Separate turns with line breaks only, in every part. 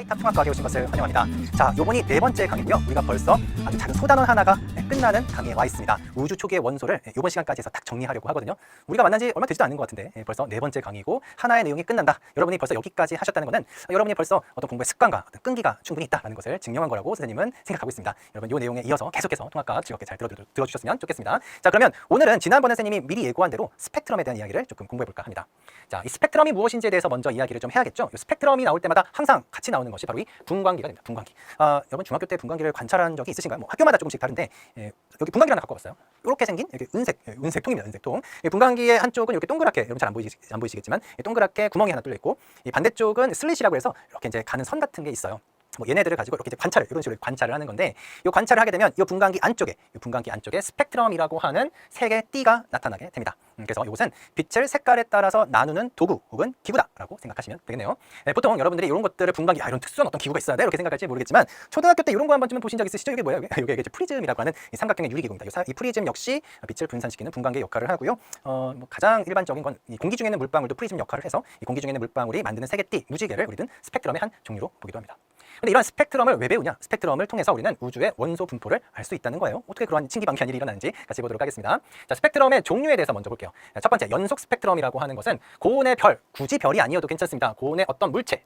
하이탑 통합과학에 오신 것을 환영합니다. 자, 요번이 네 번째 강의고요. 우리가 벌써 아주 작은 소단원 하나가 끝나는 강의에 와 있습니다. 우주 초기의 원소를 요번 시간까지 해서 딱 정리하려고 하거든요. 우리가 만난 지 얼마 되지도 않은 것 같은데 벌써 네 번째 강의고 하나의 내용이 끝난다. 여러분이 벌써 여기까지 하셨다는 것은 여러분이 벌써 어떤 공부의 습관과 어떤 끈기가 충분히 있다는 것을 증명한 거라고 선생님은 생각하고 있습니다. 여러분 이 내용에 이어서 계속해서 통합과학 즐겁게 잘 들어주셨으면 좋겠습니다. 자, 그러면 오늘은 지난번에 선생님이 미리 예고한 대로 스펙트럼에 대한 이야기를 조금 공부해볼까 합니다. 자, 이 스펙트럼이 무엇인지에 대해서 먼저 이야기를 좀 해야겠죠. 이 스펙트럼이 나올 때마다 항상 같이 나오는 것이 바로 이 분광기가 됩니다. 분광기. 여러분 중학교 때 분광기를 관찰한 적이 있으신가요? 뭐 학교마다 조금씩 다른데 여기 분광기를 하나 갖고 왔어요. 이렇게 생긴 이렇게 은색통입니다. 은색통. 이 분광기의 한쪽은 이렇게 동그랗게, 여러분 잘 안 보이시겠지만 동그랗게 구멍이 하나 뚫려 있고, 이 반대쪽은 슬릿이라고 해서 이렇게 이제 가는 선 같은 게 있어요. 뭐 얘네들을 가지고 이렇게 이제 이런 식으로 관찰을 하는 건데, 이 관찰을 하게 되면 이 분광기 안쪽에 스펙트럼이라고 하는 세 개의 띠가 나타나게 됩니다. 그래서 이것은 빛을 색깔에 따라서 나누는 도구 혹은 기구다라고 생각하시면 되겠네요. 보통 여러분들이 이런 것들을 분광기, 이런 특수한 어떤 기구가 있어야 돼 이렇게 생각할지 모르겠지만, 초등학교 때 이런 거 한 번쯤은 보신 적 있으시죠? 이게 뭐예요? 이게 이제 프리즘이라고 하는 이 삼각형의 유리기구입니다. 이 프리즘 역시 빛을 분산시키는 분광기의 역할을 하고요. 뭐 가장 일반적인 건 이 공기 중에 있는 물방울도 프리즘 역할을 해서 이 공기 중에 있는 물방울이 만드는 세 개 띠, 무지개를 우리는 스펙트럼의 한 종류로 보기도 합니다. 근데 이런 스펙트럼을 왜 배우냐? 스펙트럼을 통해서 우리는 우주의 원소 분포를 알 수 있다는 거예요. 어떻게 그러한 신기방기한 일이 일어나는지 같이 보도록 하겠습니다. 자, 스펙트럼의 종류에 대해서 먼저 볼게요. 첫 번째, 연속 스펙트럼이라고 하는 것은 고온의 별, 굳이 별이 아니어도 괜찮습니다. 고온의 어떤 물체,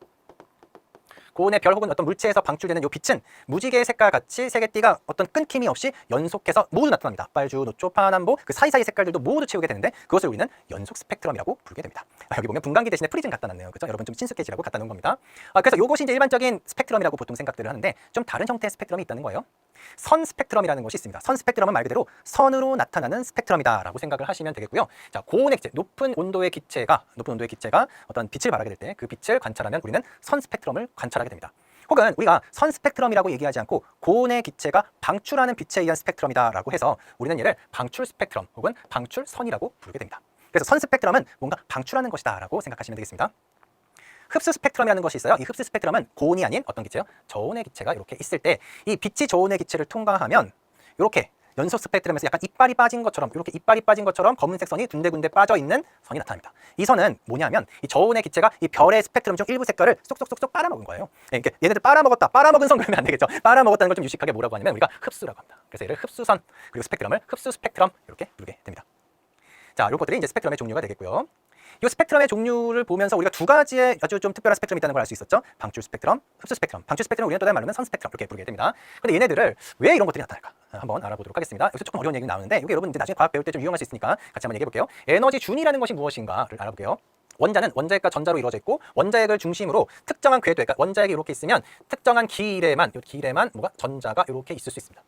고온의 별 혹은 어떤 물체에서 방출되는 이 빛은 무지개의 색깔 같이 세 개 띠가 어떤 끊김이 없이 연속해서 모두 나타납니다. 빨주, 노초, 파남보, 그 사이사이 색깔들도 모두 채우게 되는데, 그것을 우리는 연속 스펙트럼이라고 부르게 됩니다. 여기 보면 분광기 대신에 프리즘 갖다 놨네요. 그렇죠? 여러분 좀 친숙해지라고 갖다 놓은 겁니다. 그래서 이것이 이제 일반적인 스펙트럼이라고 보통 생각들을 하는데, 좀 다른 형태의 스펙트럼이 있다는 거예요. 선 스펙트럼이라는 것이 있습니다. 선 스펙트럼은 말 그대로 선으로 나타나는 스펙트럼이다라고 생각을 하시면 되겠고요. 자, 고온의 기체, 높은 온도의 기체가 어떤 빛을 발하게 될 때 그 빛을 관찰하면 우리는 선 스펙트럼을 관찰하게 됩니다. 혹은 우리가 선 스펙트럼이라고 얘기하지 않고 고온의 기체가 방출하는 빛에 의한 스펙트럼이다라고 해서 우리는 얘를 방출 스펙트럼 혹은 방출선이라고 부르게 됩니다. 그래서 선 스펙트럼은 뭔가 방출하는 것이다라고 생각하시면 되겠습니다. 흡수 스펙트럼이라는 것이 있어요. 이 흡수 스펙트럼은 고온이 아닌 어떤 기체요? 저온의 기체가 이렇게 있을 때 이 빛이 저온의 기체를 통과하면 이렇게 연속 스펙트럼에서 약간 이빨이 빠진 것처럼, 이렇게 이빨이 빠진 것처럼 검은색 선이 군데군데 빠져 있는 선이 나타납니다. 이 선은 뭐냐면 이 저온의 기체가 이 별의 스펙트럼 중 일부 색깔을 쏙쏙쏙쏙 빨아먹은 거예요. 이렇게 얘네들 빨아먹었다, 빨아먹은 선 그러면 안 되겠죠. 빨아먹었다는 걸 좀 유식하게 뭐라고 하냐면 우리가 흡수라고 합니다. 그래서 얘를 흡수선, 그리고 스펙트럼을 흡수 스펙트럼 이렇게 부르게 됩니다. 자, 요것들이 이제 스펙트럼의 종류가 되겠고요. 이 스펙트럼의 종류를 보면서 우리가 두 가지의 아주 좀 특별한 스펙트럼이 있다는 걸 알 수 있었죠. 방출 스펙트럼, 흡수 스펙트럼. 방출 스펙트럼 우리는 또 다른 말로는 선 스펙트럼 이렇게 부르게 됩니다. 근데 얘네들을 왜 이런 것들이 나타날까? 한번 알아보도록 하겠습니다. 여기서 조금 어려운 얘기가 나오는데 이게 여러분 이제 나중에 과학 배울 때 좀 유용할 수 있으니까 같이 한번 얘기해 볼게요. 에너지 준이라는 것이 무엇인가를 알아볼게요. 원자는 원자핵과 전자로 이루어져 있고, 원자핵을 중심으로 특정한 궤도, 그러니까 원자핵이 이렇게 있으면 특정한 길에만 뭐가 전자가 이렇게 있을 수 있습니다.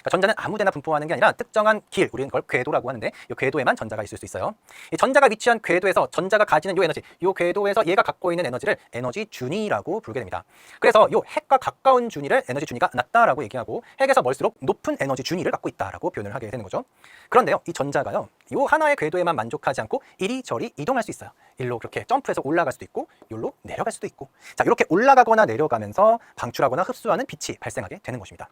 그러니까 전자는 아무데나 분포하는 게 아니라 특정한 길, 우리는 그걸 궤도라고 하는데 이 궤도에만 전자가 있을 수 있어요. 이 전자가 위치한 궤도에서 전자가 가지는 이 에너지, 이 궤도에서 얘가 갖고 있는 에너지를 에너지 준위라고 부르게 됩니다. 그래서 이 핵과 가까운 준위를 에너지 준위가 낮다라고 얘기하고, 핵에서 멀수록 높은 에너지 준위를 갖고 있다라고 표현을 하게 되는 거죠. 그런데요, 이 전자가요, 이 하나의 궤도에만 만족하지 않고 이리저리 이동할 수 있어요. 일로 그렇게 점프해서 올라갈 수도 있고, 일로 내려갈 수도 있고. 자, 이렇게 올라가거나 내려가면서 방출하거나 흡수하는 빛이 발생하게 되는 것입니다.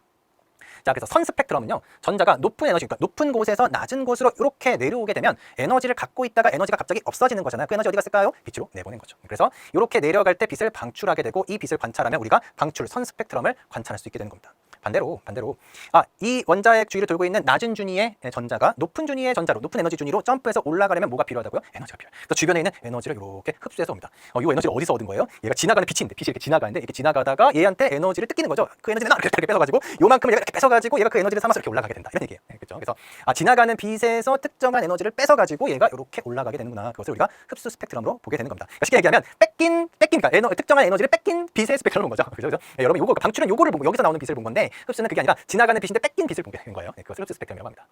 자, 그래서 선 스펙트럼은요, 전자가 높은 에너지, 그러니까 높은 곳에서 낮은 곳으로 이렇게 내려오게 되면 에너지를 갖고 있다가 에너지가 갑자기 없어지는 거잖아요. 그 에너지 어디 갔을까요? 빛으로 내보낸 거죠. 그래서 이렇게 내려갈 때 빛을 방출하게 되고, 이 빛을 관찰하면 우리가 방출 선 스펙트럼을 관찰할 수 있게 되는 겁니다. 반대로 이 원자핵 주위를 돌고 있는 낮은 준위의 전자가 높은 준위의 전자로, 높은 에너지 준위로 점프해서 올라가려면 뭐가 필요하다고요? 에너지가 필요해요. 그래서 주변에 있는 에너지를 이렇게 흡수해서 옵니다. 이 에너지를 어디서 얻은 거예요? 얘가 지나가는 빛이 있는데, 빛이 이렇게 지나가는데, 이렇게 지나가다가 얘한테 에너지를 뜯기는 거죠. 그 에너지를 이렇게 뺏어가지고 요만큼을 이렇게 뺏어가지고 얘가 그 에너지를 삼아서 이렇게 올라가게 된다, 이런 얘기예요. 그렇죠? 그래서 지나가는 빛에서 특정한 에너지를 뺏어가지고 얘가 이렇게 올라가게 되는구나. 그것을 우리가 흡수 스펙트럼으로 보게 되는 겁니다. 그러니까 쉽게 얘기하면 뺏기니까 특정한 에너지를 뺏긴 빛의 스펙트럼을 본 거죠. 그죠? 여러분 요거 방출은 요거를 보고 여기서 나오는 빛을 본 건데, 흡수는 그게 아니라 지나가는 빛인데 뺏긴 빛을 보게 된 거예요. 그것을 흡수 스펙트럼이라고 합니다.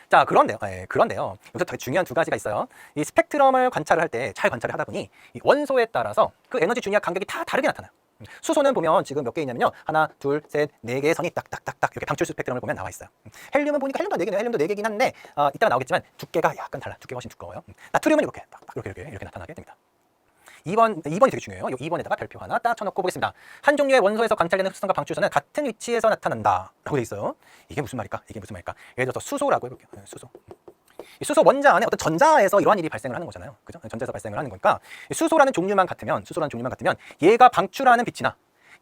자, 그런데요. 여기서 되게 중요한 두 가지가 있어요. 이 스펙트럼을 관찰을 할 때 잘 관찰을 하다 보니 이 원소에 따라서 그 에너지 준위와 간격이 다 다르게 나타나요. 수소는 보면 지금 몇 개 있냐면요, 하나, 둘, 셋, 네 개의 선이 딱딱딱딱 이렇게 방출 스펙트럼을 보면 나와 있어요. 헬륨은 보니까 헬륨도 4개네요. 헬륨도 4개긴 한데 이따가 나오겠지만 두께가 약간 달라. 두께가 훨씬 두꺼워요. 나트륨은 이렇게 이렇게 나타나게 됩니다. 2번이 되게 중요해요. 이 2번에다가 별표 하나 딱 쳐놓고 보겠습니다. 한 종류의 원소에서 관찰되는 흡수선과 방출선은 같은 위치에서 나타난다 라고 돼 있어요. 이게 무슨 말일까? 예를 들어서 수소라고 해볼게요. 수소. 이 수소 원자 안에 어떤 전자에서 이러한 일이 발생을 하는 거잖아요. 그죠? 전자에서 발생을 하는 거니까 수소라는 종류만 같으면 얘가 방출하는 빛이나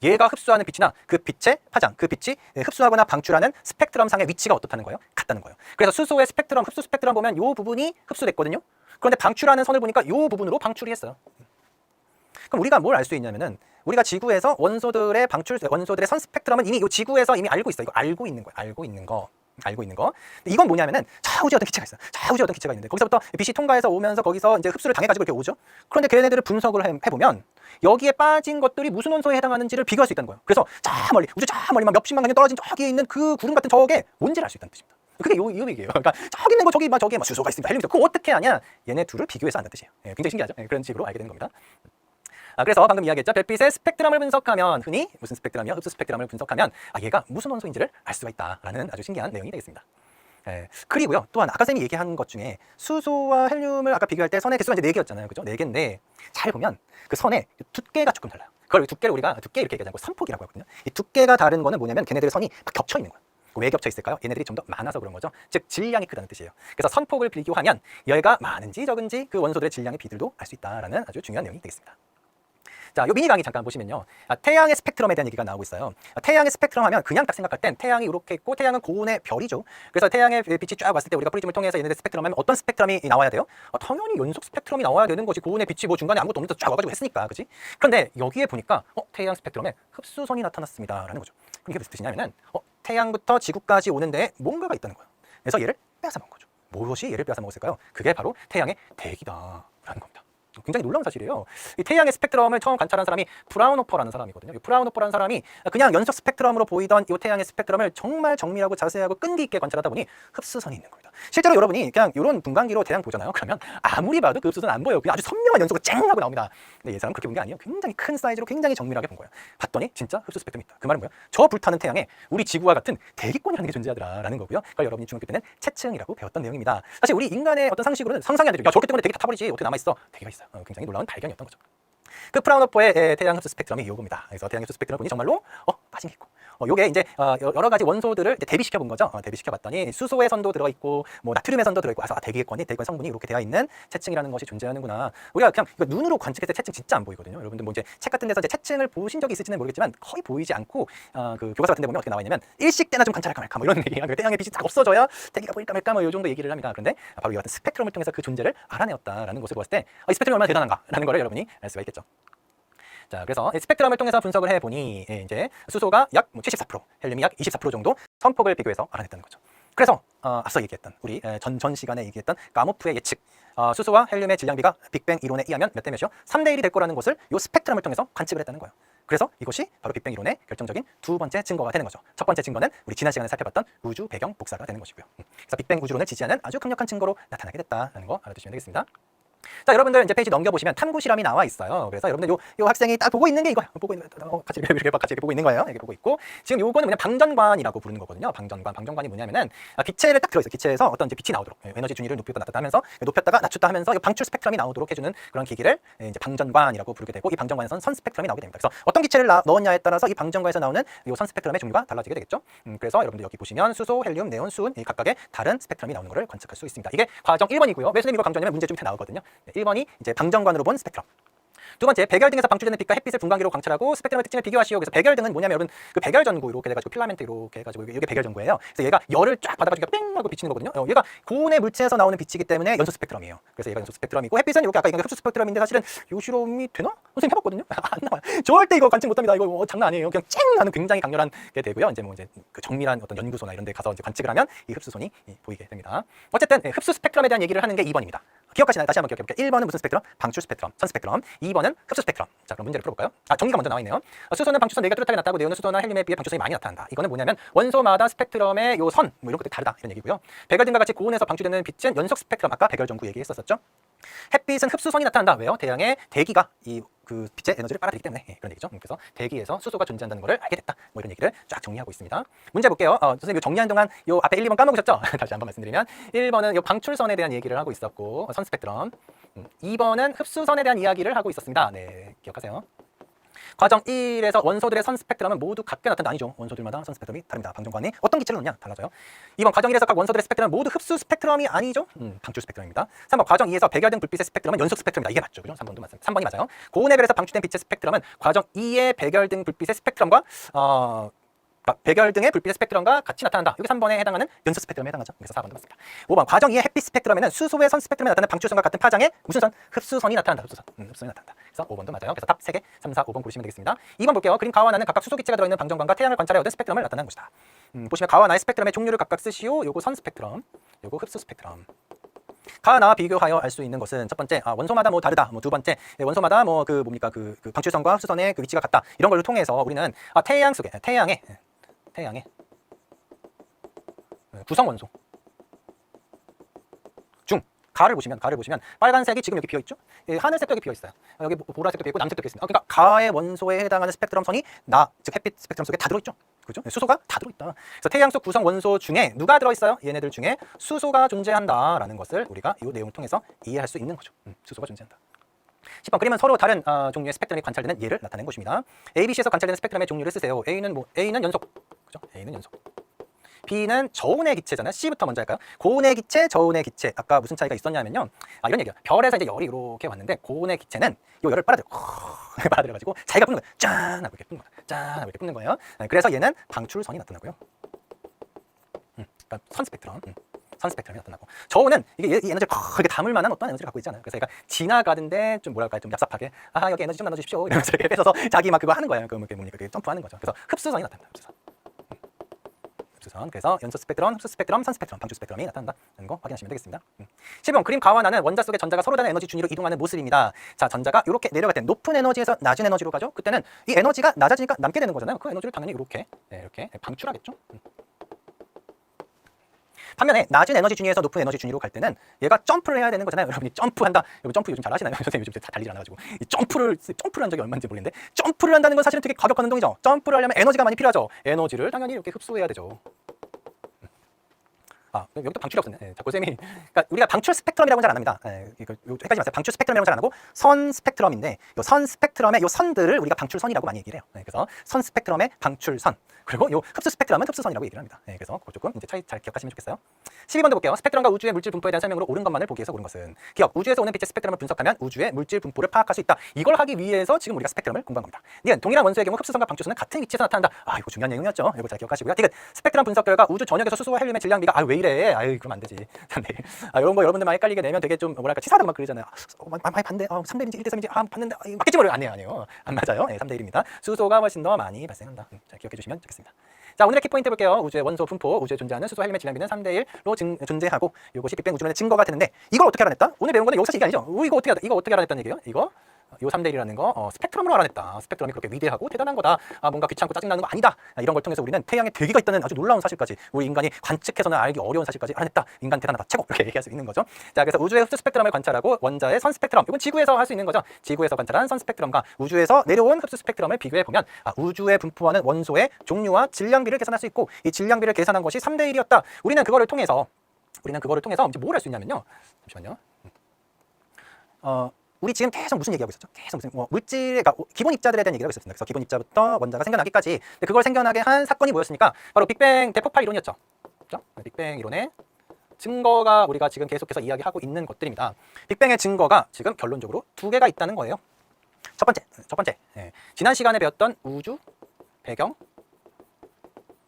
얘가 흡수하는 빛이나 그 빛의 파장, 그 빛이 흡수하거나 방출하는 스펙트럼상의 위치가 어떻다는 거예요? 같다는 거예요. 그래서 수소의 스펙트럼, 흡수 스펙트럼 보면 이 부분이 흡수됐거든요. 그런데 방출하는 선을 보니까 이 부분으로 방출이 했어요. 그럼 우리가 뭘 알 수 있냐면은 우리가 지구에서 원소들의 선 스펙트럼은 이미 이 지구에서 이미 알고 있어요. 이거 알고 있는 거예요. 알고 있는 거. 이건 뭐냐면은 저 우주에 어떤 기체가 있어요. 저 우주에 어떤 기체가 있는데 거기서부터 빛이 통과해서 오면서 거기서 이제 흡수를 당해가지고 이렇게 오죠. 그런데 걔네들을 분석을 해보면 여기에 빠진 것들이 무슨 원소에 해당하는지를 비교할 수 있다는 거예요. 그래서 저 멀리 우주 저 멀리 막 몇십만 년 떨어진 저기에 있는 그 구름 같은 저게 뭔지를 알 수 있다는 뜻입니다. 그게 요 얘기예요. 그러니까 저기 있는 거 저기에 막 수소가 있습니다. 헬륨이 있어. 그거 어떻게 아냐? 얘네 둘을 비교해서 안다는 뜻이에요. 굉장히 신기하죠. 그런 식으로 알게 되는 겁니다. 그래서 방금 이야기했죠. 별빛의 스펙트럼을 분석하면 흔히 무슨 스펙트럼이요? 흡수 스펙트럼을 분석하면 얘가 무슨 원소인지를 알 수가 있다라는 아주 신기한 내용이 되겠습니다. 그리고요. 또한 아까 쌤이 얘기한 것 중에 수소와 헬륨을 아까 비교할 때 선의 개수가 이제 4개였잖아요. 그죠? 4개인데 잘 보면 그 선의 두께가 조금 달라요. 그걸 두께를 우리가 두께 이렇게 얘기하지 않고 선폭이라고 하거든요. 이 두께가 다른 거는 뭐냐면 걔네들의 선이 막 겹쳐 있는 거예요. 왜 겹쳐 있을까요? 얘네들이 좀 더 많아서 그런 거죠. 즉 질량이 크다는 뜻이에요. 그래서 선폭을 비교하면 얘가 많은지 적은지 그 원소들의 질량의 비들도 알 수 있다라는 아주 중요한 내용이 되겠습니다. 자, 요 미니 강의 잠깐 보시면요. 태양의 스펙트럼에 대한 얘기가 나오고 있어요. 태양의 스펙트럼 하면 그냥 딱 생각할 땐 태양이 이렇게 있고 태양은 고온의 별이죠. 그래서 태양의 빛이 쫙 왔을 때 우리가 프리즘을 통해서 얘네들 스펙트럼 하면 어떤 스펙트럼이 나와야 돼요? 당연히 연속 스펙트럼이 나와야 되는 거지. 고온의 빛이 뭐 중간에 아무것도 없는데 쫙 와가지고 했으니까, 그지? 그런데 여기에 보니까 태양 스펙트럼에 흡수선이 나타났습니다라는 거죠. 그럼 이게 무슨 뜻이냐면은 태양부터 지구까지 오는데 뭔가가 있다는 거예요. 그래서 얘를 빼앗아 먹은 거죠. 무엇이 얘를 빼앗아 먹었을까요? 그게 바로 태양의 대기다라는 겁니다. 굉장히 놀라운 사실이에요. 이 태양의 스펙트럼을 처음 관찰한 사람이 프라운호퍼라는 사람이거든요. 이 프라운호퍼라는 사람이 그냥 연속 스펙트럼으로 보이던 이 태양의 스펙트럼을 정말 정밀하고 자세하고 끈기 있게 관찰하다 보니 흡수선이 있는 겁니다. 실제로 여러분이 그냥 이런 분광기로 태양 보잖아요. 그러면 아무리 봐도 그 흡수선 안 보여요. 그냥 아주 선명한 연속으로 쨍 하고 나옵니다. 근데 이 사람은 그렇게 본 게 아니에요. 굉장히 큰 사이즈로 굉장히 정밀하게 본 거예요. 봤더니 진짜 흡수 스펙트럼이 있다. 그 말은 뭐예요? 저 불타는 태양에 우리 지구와 같은 대기권이라는 게 존재하더라라는 거고요. 그걸 여러분이 중학교 때는 체층이라고 배웠던 내용입니다. 사실 우리 인간의 어떤 상식으로는 상상이 안 되죠. 야, 저렇게 때문에 대기 다 타버리지. 어떻게 남아있어? 대기가 있어요. 굉장히 놀라운 발견이었던 거죠. 그 프라운호퍼의 태양 흡수 스펙트럼이 이겁니다. 그래서 태양 흡수 스펙트럼 보니 정말로 빠짐이 있고 요게 이제 여러 가지 원소들을 이제 대비시켜 본 거죠. 대비시켜 봤더니 수소의 선도 들어 있고 뭐 나트륨의 선도 들어 있고 그래서 대기권 성분이 이렇게 되어 있는 체층이라는 것이 존재하는구나. 우리가 그냥 이거 눈으로 관측했을 때 체층 진짜 안 보이거든요. 여러분들 뭐 이제 책 같은 데서 이제 체층을 보신 적이 있을지는 모르겠지만 거의 보이지 않고 그 교과서 같은 데 보면 어떻게 나와 있냐면 일식 때나 좀 관찰할까 말까 뭐 이런 얘기가 태양의 빛이 딱 없어져야 대기가 보일까 말까 뭐 이 정도 얘기를 합니다. 그런데 바로 이 같은 스펙트럼을 통해서 그 존재를 알아내었다라는 것을 보았을 때 이 스펙트럼이 얼마나 대단한가라는 거를 여러분이 알 수가 있겠죠. 자, 그래서 스펙트럼을 통해서 분석을 해보니 이제 수소가 약 74%, 헬륨이 약 24% 정도 선폭을 비교해서 알아냈다는 거죠. 그래서 앞서 얘기했던 우리 전 시간에 얘기했던 가모프의 예측, 수소와 헬륨의 질량비가 빅뱅 이론에 의하면 몇 대 몇이요? 3대 1이 될 거라는 것을 이 스펙트럼을 통해서 관측을 했다는 거예요. 그래서 이것이 바로 빅뱅 이론의 결정적인 두 번째 증거가 되는 거죠. 첫 번째 증거는 우리 지난 시간에 살펴봤던 우주 배경 복사가 되는 것이고요. 그래서 빅뱅 우주론을 지지하는 아주 강력한 증거로 나타나게 됐다는 거 알아두시면 되겠습니다. 자, 여러분들 이제 페이지 넘겨보시면 탐구 실험이 나와 있어요. 그래서 여러분들 요 학생이 딱 보고 있는 게 이거예요. 보고 있는 같이 이렇게 보고 있는 거예요. 이렇게 보고 있고 지금 요거는 그냥 방전관이라고 부르는 거거든요. 방전관이 뭐냐면은 기체를 딱 들어있어요. 기체에서 어떤 이제 빛이 나오도록 에너지 준위를 높였다 낮췄다 하면서 높였다가 낮췄다 하면서 방출 스펙트럼이 나오도록 해주는 그런 기기를 이제 방전관이라고 부르게 되고 이 방전관에서는 선 스펙트럼이 나오게 됩니다. 그래서 어떤 기체를 넣었냐에 따라서 이 방전관에서 나오는 이 선 스펙트럼의 종류가 달라지게 되겠죠. 그래서 여러분들 여기 보시면 수소, 헬륨, 네온, 수은 이 각각의 다른 스펙트럼이 나오는 것을 관측할 수 있습니다. 이게 과정 1번이고요. 왜 선생님 이거 강조하냐면 문제 좀 밑에 나오거든요. 1번이 이제 방전관으로 본 스펙트럼. 두 번째, 백열 등에서 방출되는 빛과 햇빛을 분광기로 관찰하고 스펙트럼의 특징을 비교하시오. 그래서 백열 등은 뭐냐면 여러분 그 백열 전구 이렇게 돼가지고 필라멘트 이렇게 해가지고 이게 백열 전구예요. 그래서 얘가 열을 쫙 받아가지고 뺑 하고 비치는 거거든요. 얘가 고온의 물체에서 나오는 빛이기 때문에 연소 스펙트럼이에요. 그래서 얘가 연소 스펙트럼이고 햇빛은 이렇게 아까 얘기한 흡수 스펙트럼인데 사실은 요 실험이 되나? 선생님 해봤거든요. 안 나와요. 절대 이거 관측 못합니다. 이거 장난 아니에요. 그냥 쨍 하는 굉장히 강렬한 게 되고요. 이제 뭐 이제 그 정밀한 어떤 연구소나 이런 데 가서 이제 관측을 하면 이 흡수선이 보이게 됩니다. 어쨌든 흡수 스펙트럼에 대한 얘기를 하는 게 2번입니다. 기억하시나요? 다시 한번 기억해볼게요. 1번은 무슨 스펙트럼? 방출 스펙트럼, 선 스펙트럼. 2번은 흡수 스펙트럼. 자, 그럼 문제를 풀어볼까요? 정리가 먼저 나와 있네요. 수소는 방출선 4개가 뚜렷하게 나타나고 네온은 수소나 헬륨에 비해 방출선이 많이 나타난다. 이거는 뭐냐면 원소마다 스펙트럼의 요 선, 뭐 이런 것들이 다르다 이런 얘기고요. 백열 등과 같이 고온에서 방출되는 빛은 연속 스펙트럼, 아까 백열 전구 얘기했었죠. 햇빛은 흡수선이 나타난다. 왜요? 태양의 대기가 그 빛의 에너지를 빨아들이기 때문에 그런 얘기죠. 그래서 대기에서 수소가 존재한다는 것을 알게 됐다. 뭐 이런 얘기를 쫙 정리하고 있습니다. 문제 볼게요. 선생님 정리하는 동안 요 앞에 1, 2번 까먹으셨죠? 다시 한번 말씀드리면 1번은 요 방출선에 대한 얘기를 하고 있었고 선 스펙트럼. 2번은 흡수선에 대한 이야기를 하고 있었습니다. 네, 기억하세요. 과정 1에서 원소들의 선 스펙트럼은 모두 같게 나타난다. 아니죠. 원소들마다 선 스펙트럼이 다릅니다. 방정관이 어떤 기체를 넣냐 달라져요. 2번 과정 1에서 각 원소들의 스펙트럼은 모두 흡수 스펙트럼이 아니죠. 방출 스펙트럼입니다. 3번 과정 2에서 백열등 불빛의 스펙트럼은 연속 스펙트럼이다. 이게 맞죠. 그죠? 3번도 맞습니다. 3번이 맞아요. 고온에 별에서 방출된 빛의 스펙트럼은 과정 2의 백열등 불빛의 스펙트럼과 백열등의 불빛의 스펙트럼과 같이 나타난다. 여기 3번에 해당하는 연속 스펙트럼에 해당하죠. 그래서 4번도 맞습니다. 5번 과정 2의 햇빛 스펙트럼에는 수소의 선 스펙트럼에 나타나는 방출선과 같은 파장의 무슨 선? 흡수선이 나타난다. 흡수선이 나타난다. 그래서 5번도 맞아요. 그래서 답 3개, 3, 4, 5번 고르시면 되겠습니다. 2번 볼게요. 그림 가와 나는 각각 수소 기체가 들어있는 방정관과 태양을 관찰해 얻은 스펙트럼을 나타내는 것이다. 보시면 가와 나의 스펙트럼의 종류를 각각 쓰시오. 요거 선 스펙트럼, 요거 흡수 스펙트럼. 가와 나와 비교하여 알 수 있는 것은 첫 번째, 원소마다 뭐 다르다. 두 번째, 원소마다 뭐 그 뭡니까 그 방출선과 흡수선의 그 위치가 같다. 이런 걸로 통해서 우리는 태양 속에 태양의 구성 원소 중 가를 보시면 빨간색이 지금 여기 비어 있죠? 하늘색도 여기 비어 있어요. 여기 보라색도 비어 있고 남색도 비어 있습니다. 그러니까 가의 원소에 해당하는 스펙트럼 선이 즉 햇빛 스펙트럼 속에 다 들어 있죠. 그죠? 수소가 다 들어 있다. 그래서 태양 속 구성 원소 중에 누가 들어 있어요? 얘네들 중에 수소가 존재한다라는 것을 우리가 이 내용을 통해서 이해할 수 있는 거죠. 수소가 존재한다. 10번 그림은 서로 다른 종류의 스펙트럼이 관찰되는 예를 나타낸 것입니다. ABC에서 관찰되는 스펙트럼의 종류를 쓰세요. A는 연속, 그죠? A는 연속. B는 저온의 기체잖아요. C부터 먼저 할까요? 고온의 기체, 저온의 기체. 아까 무슨 차이가 있었냐면요. 이런 얘기야. 별에서 이제 열이 이렇게 왔는데 고온의 기체는 이 열을 빨아들여가지고 자기가 뿜는 거예요. 짠 하고 이렇게 뿜는 거예요. 짠 하고 이렇게 뿜는 거예요. 그래서 얘는 방출선이 나타나고요. 그러니까 선 스펙트럼이 나타나고, 저온은 이게 이 에너지를 이렇게 담을 만한 어떤 에너지를 갖고 있잖아요. 그래서 얘가 지나가는데 좀 뭐랄까 좀 얍삽하게 여기 에너지 좀 나눠주십시오 이러면서 이렇게 뺏어서 자기 막 그거 하는 거예요. 그게 뭡니까? 그게 점프하는 거죠. 그래서 흡수선이 나타납니다. 흡수선. 그래서 연소 스펙트럼, 흡수 스펙트럼, 선 스펙트럼, 방출 스펙트럼이 나타난다는 거 확인하시면 되겠습니다. 10번 그림 가와 나는 원자 속의 전자가 서로 다른 에너지 준위로 이동하는 모습입니다. 자, 전자가 이렇게 내려갈 때 높은 에너지에서 낮은 에너지로 가죠. 그때는 이 에너지가 낮아지니까 남게 되는 거잖아요. 그 에너지를 당연히 이렇게 방출하겠죠. 반면에 낮은 에너지 준위에서 높은 에너지 준위로 갈 때는 얘가 점프를 해야 되는 거잖아요. 여러분이 점프한다. 여러분 점프 요즘 잘 하시나요? 선생님 요즘 다 달리질 않아가지고 이 점프를 한 적이 얼마인지 모르겠는데, 점프를 한다는 건 사실은 되게 가격한 운동이죠. 점프를 하려면 에너지가 많이 필요하죠. 에너지를 당연히 이렇게 흡수해야 되죠. 여기도 방출이 없었네. 자꾸 쌤이, 그러니까 우리가 방출 스펙트럼이라고는 잘 안 합니다. 이거 헷갈리지 마세요. 방출 스펙트럼이라고는 잘 안 하고 선 스펙트럼인데, 요 선 스펙트럼의 요 선들을 우리가 방출선이라고 많이 얘기를 해요. 그래서 선 스펙트럼의 방출선, 그리고 요 흡수 스펙트럼은 흡수선이라고 얘기를 합니다. 그래서 그거 조금 이제 차이 잘 기억하시면 좋겠어요. 12번도 볼게요. 스펙트럼과 우주의 물질 분포에 대한 설명으로 옳은 것만을 보기 위해서 고른 것은, 기억, 우주에서 오는 빛의 스펙트럼을 분석하면 우주의 물질 분포를 파악할 수 있다. 이걸 하기 위해서 지금 우리가 스펙트럼을 공부한 겁니다. 니은 동일한 원소의 경우 흡수선과 방출선은 같은 위치에서 나타난다. 이거 중요한 내용이었죠. 이거 잘 기억하시고요. 디귿, 스펙트럼 분석 결과 우주 전역에서 수소와 헬륨의 질량비가 왜 이래? 그럼 안 되지. 이런 거 여러분들 많이 헷갈리게 내면 되게 좀 뭐랄까 치사하다고 막 그러잖아요. 많이 봤는데 3대1인지 1대3인지 봤는데 맞겠지 뭐래요. 아니에요. 안 맞아요. 3대1입니다. 수소가 훨씬 더 많이 발생한다. 잘 기억해 주시면 좋겠습니다. 자, 오늘의 키포인트 볼게요. 우주의 원소 분포, 우주에 존재하는 수소 헬륨의 질량비는 3대1로 존재하고, 이것이 빅뱅 우주론의 증거가 되는데, 이걸 어떻게 알아냈다? 오늘 배운 거는 여기서 이게 아니죠. 이거 어떻게 알아냈다는 얘기예요? 이거 요 3대1이라는 거 스펙트럼으로 알아냈다. 스펙트럼이 그렇게 위대하고 대단한 거다. 뭔가 귀찮고 짜증나는 거 아니다. 이런 걸 통해서 우리는 태양에 대기가 있다는 아주 놀라운 사실까지, 우리 인간이 관측해서는 알기 어려운 사실까지 알아냈다. 인간 대단하다. 최고. 이렇게 얘기할 수 있는 거죠. 자, 그래서 우주의 흡수 스펙트럼을 관찰하고 원자의 선 스펙트럼, 이건 지구에서 할 수 있는 거죠. 지구에서 관찰한 선 스펙트럼과 우주에서 내려온 흡수 스펙트럼을 비교해 보면 우주에 분포하는 원소의 종류와 질량비를 계산할 수 있고, 이 질량비를 계산한 것이 3대1이었다. 우리는 그거를 통해서 이제 뭘 할 수 있냐면요. 잠시만요. 우리 지금 계속 무슨 얘기하고 있었죠? 계속 무슨 물질의, 그러니까 기본 입자들에 대한 얘기를 하고 있었습니다. 그래서 기본 입자부터 원자가 생겨나기까지, 그걸 생겨나게 한 사건이 뭐였습니까? 바로 빅뱅 대폭발 이론이었죠. 그렇죠? 빅뱅 이론의 증거가 우리가 지금 계속해서 이야기하고 있는 것들입니다. 빅뱅의 증거가 지금 결론적으로 2개가 있다는 거예요. 첫 번째, 지난 시간에 배웠던 우주 배경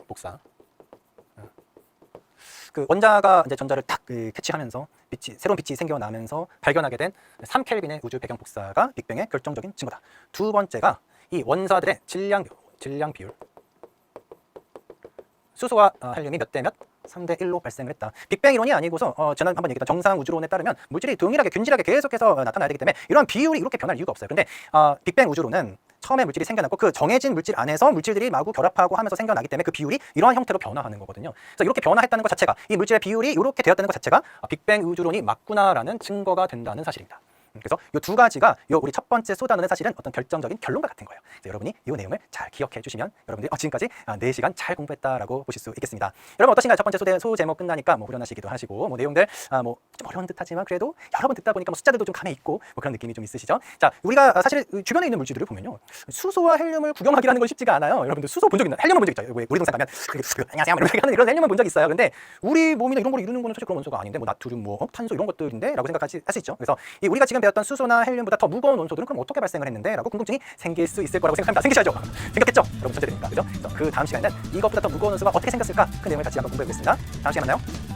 복사. 그 원자가 이제 전자를 탁 캐치하면서 새로운 빛이 생겨나면서 발견하게 된 3켈빈의 우주 배경 복사가 빅뱅의 결정적인 증거다. 두 번째가 이 원자들의 질량 비율. 수소와 헬륨이 몇 대 몇? 3대1로 발생을 했다. 빅뱅 이론이 아니고서 지난 한번 얘기했던 정상 우주론에 따르면 물질이 동일하게 균질하게 계속해서 나타나야 되기 때문에 이러한 비율이 이렇게 변할 이유가 없어요. 근데 빅뱅 우주론은 처음에 물질이 생겨났고 그 정해진 물질 안에서 물질들이 마구 결합하고 하면서 생겨나기 때문에 그 비율이 이러한 형태로 변화하는 거거든요. 그래서 이렇게 변화했다는 것 자체가, 이 물질의 비율이 이렇게 되었다는 것 자체가 빅뱅 우주론이 맞구나라는 증거가 된다는 사실입니다. 그래서 이 두 가지가 우리 첫 번째 소단원은 사실은 어떤 결정적인 결론과 같은 거예요. 여러분이 이 내용을 잘 기억해 주시면 여러분들이 지금까지 4시간 잘 공부했다라고 보실 수 있겠습니다. 여러분 어떠신가요? 첫 번째 소 제목 끝나니까 후련하시기도 하시고 내용들 좀 어려운 듯하지만 그래도 여러 번 듣다 보니까 숫자들도 좀 감에 있고 그런 느낌이 좀 있으시죠? 자, 우리가 사실 주변에 있는 물질들을 보면요, 수소와 헬륨을 구경하기라는 건 쉽지가 않아요. 여러분들 수소 본 적 있나요? 헬륨은 본 적 있죠. 왜 놀이동산 가면 안녕하세요 이렇게 하는 이런 헬륨은 본 적 있어요. 근데 우리 몸이나 이런 걸 이루는 거는 사실 그런 원소가 아닌데 나트륨, 탄소 이런 것들인데라고 생각할 수 있죠. 그래서 우리가 지금 배웠던 수소나 헬륨보다 더 무거운 원소들은 그럼 어떻게 발생을 했는데라고 궁금증이 생길 수 있을 거라고 생각합니다. 생기셔야죠. 생겼겠죠? 여러분 전제됩니다. 그죠? 그래서 그 다음 시간에는 이것보다 더 무거운 원소가 어떻게 생겼을까 그 내용을 같이 한번 공부해 보겠습니다. 다음 시간에 만나요.